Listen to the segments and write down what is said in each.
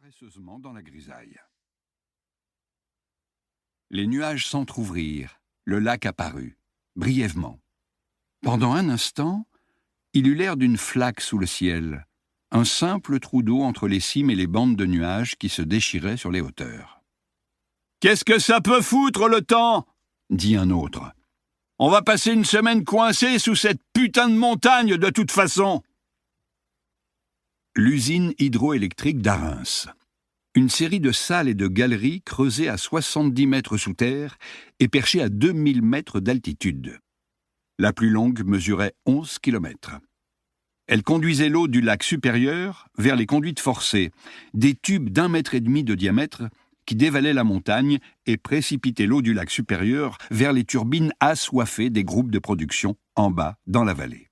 paresseusement dans la grisaille. Les nuages s'entr'ouvrirent, le lac apparut, brièvement. Pendant un instant, il eut l'air d'une flaque sous le ciel, un simple trou d'eau entre les cimes et les bandes de nuages qui se déchiraient sur les hauteurs. « Qu'est-ce que ça peut foutre, le temps ?» dit un autre. « On va passer une semaine coincés sous cette putain de montagne, de toute façon !» L'usine hydroélectrique d'Arens. Une série de salles et de galeries creusées à 70 mètres sous terre et perchées à 2000 mètres d'altitude. La plus longue mesurait 11 kilomètres. Elle conduisait l'eau du lac supérieur vers les conduites forcées, des tubes d'1,5 mètre de diamètre qui dévalaient la montagne et précipitaient l'eau du lac supérieur vers les turbines assoiffées des groupes de production en bas dans la vallée.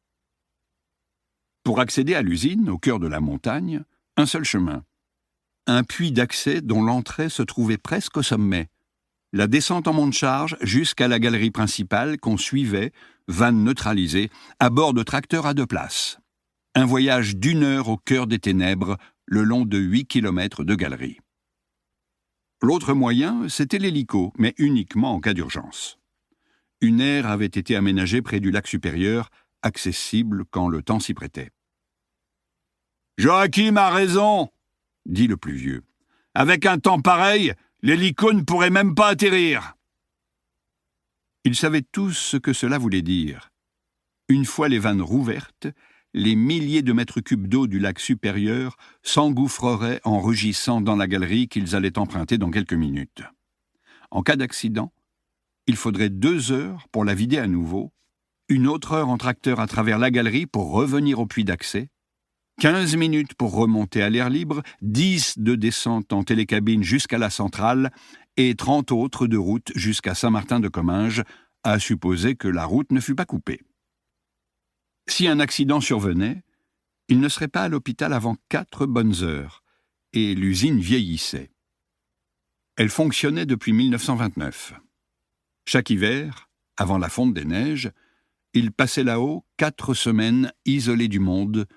Pour accéder à l'usine, au cœur de la montagne, un seul chemin. Un puits d'accès dont l'entrée se trouvait presque au sommet. La descente en monte-charge jusqu'à la galerie principale qu'on suivait, vanne neutralisée, à bord de tracteurs à 2 places. Un voyage d'1 heure au cœur des ténèbres, le long de 8 kilomètres de galerie. L'autre moyen, c'était l'hélico, mais uniquement en cas d'urgence. Une aire avait été aménagée près du lac supérieur, accessible quand le temps s'y prêtait. « Joachim a raison !» dit le plus vieux. « Avec un temps pareil, l'hélico ne pourrait même pas atterrir !» Ils savaient tous ce que cela voulait dire. Une fois les vannes rouvertes, les milliers de mètres cubes d'eau du lac supérieur s'engouffreraient en rugissant dans la galerie qu'ils allaient emprunter dans quelques minutes. En cas d'accident, il faudrait 2 heures pour la vider à nouveau, 1 autre heure en tracteur à travers la galerie pour revenir au puits d'accès, 15 minutes pour remonter à l'air libre, 10 de descente en télécabine jusqu'à la centrale et 30 autres de route jusqu'à Saint-Martin-de-Comminges, à supposer que la route ne fût pas coupée. Si un accident survenait, il ne serait pas à l'hôpital avant 4 bonnes heures, et l'usine vieillissait. Elle fonctionnait depuis 1929. Chaque hiver, avant la fonte des neiges, il passait là-haut 4 semaines isolé du monde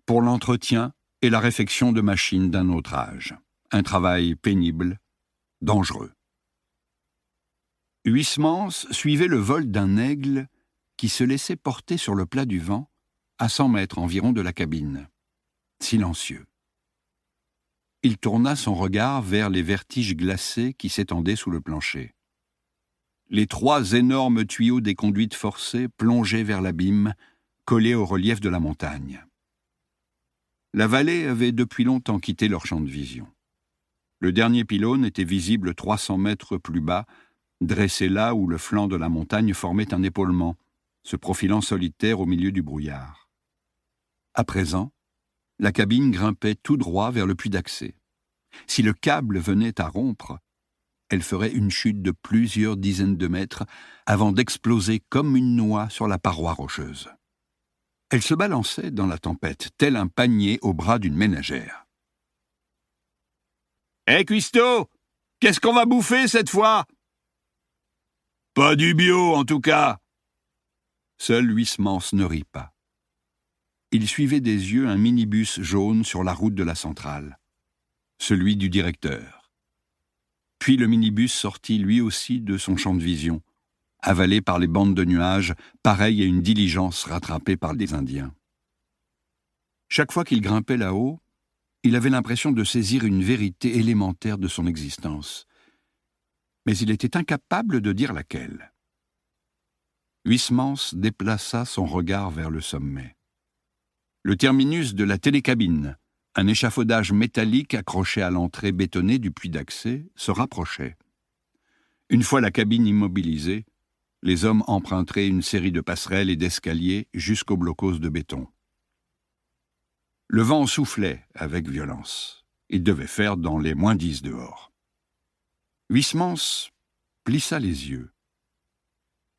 pour l'entretien et la réfection de machines d'un autre âge. Un travail pénible, dangereux. Huysmans suivait le vol d'un aigle qui se laissait porter sur le plat du vent, à 100 mètres environ de la cabine. Silencieux. Il tourna son regard vers les vertiges glacés qui s'étendaient sous le plancher. Les 3 énormes tuyaux des conduites forcées plongeaient vers l'abîme, collés au relief de la montagne. La vallée avait depuis longtemps quitté leur champ de vision. Le dernier pylône était visible 300 mètres plus bas, dressé là où le flanc de la montagne formait un épaulement, se profilant solitaire au milieu du brouillard. À présent, la cabine grimpait tout droit vers le puits d'accès. Si le câble venait à rompre, elle ferait une chute de plusieurs dizaines de mètres avant d'exploser comme une noix sur la paroi rocheuse. Elle se balançait dans la tempête, tel un panier au bras d'une ménagère. « Hé, cuistot, qu'est-ce qu'on va bouffer cette fois ?»« Pas du bio, en tout cas !» Seul Huysmans ne rit pas. Il suivait des yeux un minibus jaune sur la route de la centrale. Celui du directeur. Puis le minibus sortit lui aussi de son champ de vision, avalé par les bandes de nuages, pareil à une diligence rattrapée par des Indiens. Chaque fois qu'il grimpait là-haut, il avait l'impression de saisir une vérité élémentaire de son existence. Mais il était incapable de dire laquelle. Huysmans déplaça son regard vers le sommet. Le terminus de la télécabine, un échafaudage métallique accroché à l'entrée bétonnée du puits d'accès, se rapprochait. Une fois la cabine immobilisée, les hommes emprunteraient une série de passerelles et d'escaliers jusqu'au blocos de béton. Le vent soufflait avec violence. Il devait faire dans les -10 dehors. Huysmans plissa les yeux.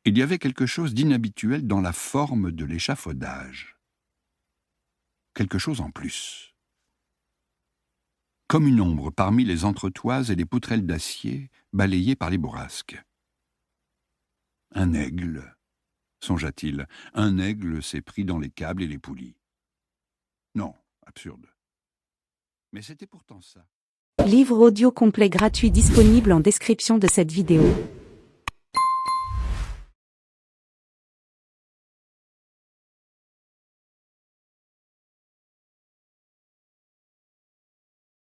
Il y avait quelque chose d'inhabituel dans la forme de l'échafaudage. Quelque chose en plus. Comme une ombre parmi les entretoises et les poutrelles d'acier balayées par les bourrasques. Un aigle, songea-t-il, un aigle s'est pris dans les câbles et les poulies. Non, absurde. Mais c'était pourtant ça. Livre audio complet gratuit disponible en description de cette vidéo.